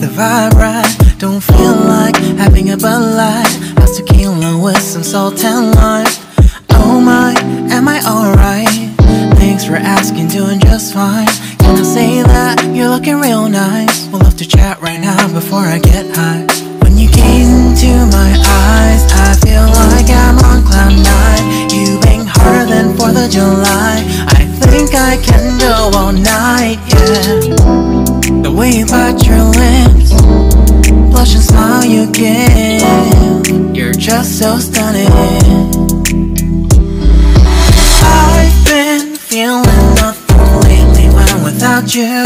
the vibe right. Don't feel like having a Bud Light. How's tequila with some salt and lime? Oh my, am I alright? Thanks for asking, doing just fine. Can I say that you're looking real nice? We'll have to chat right now before I get high. When you gaze into my eyes, I feel like I'm on cloud nine. You bang harder than 4th of July. I think I can go all night, yeah. The way you bite your lips, blush and smile you give, you're just so stunning. I've been feeling nothing lately when without you.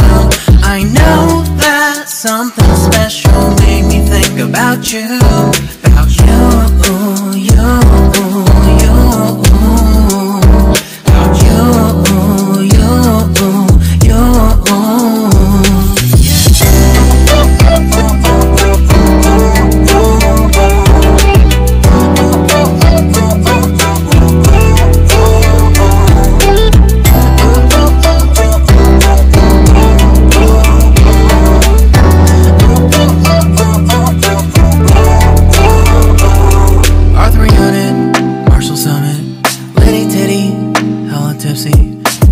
I know that something special made me think about you. About you, you, you. About you, you, you.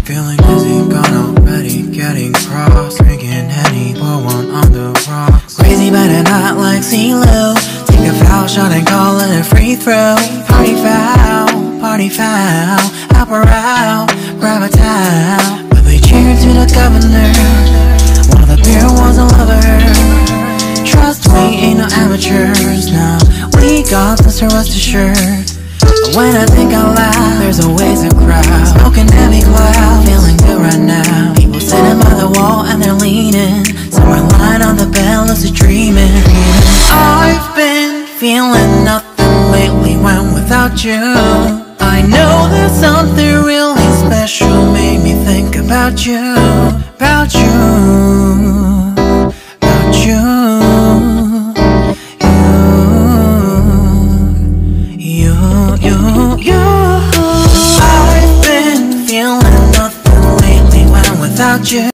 Feeling dizzy, gone already, getting cross, drinking Henny, pour one on the rocks. Crazy but not like CeeLo. Take a foul shot and call it a free throw. Party foul, apparel, grab a towel. But they cheered to the governor. One of the beer was a lover. Trust me, ain't no amateurs, no. We got this, so rest assured. When I think out loud, there's always a crowd. Smoking heavy cloud, feeling good right now. People sitting by the wall and they're leaning. Somewhere lying on the bed, lucid dreaming. I've been feeling nothing lately when without you. I know that something really special made me think about you. About you.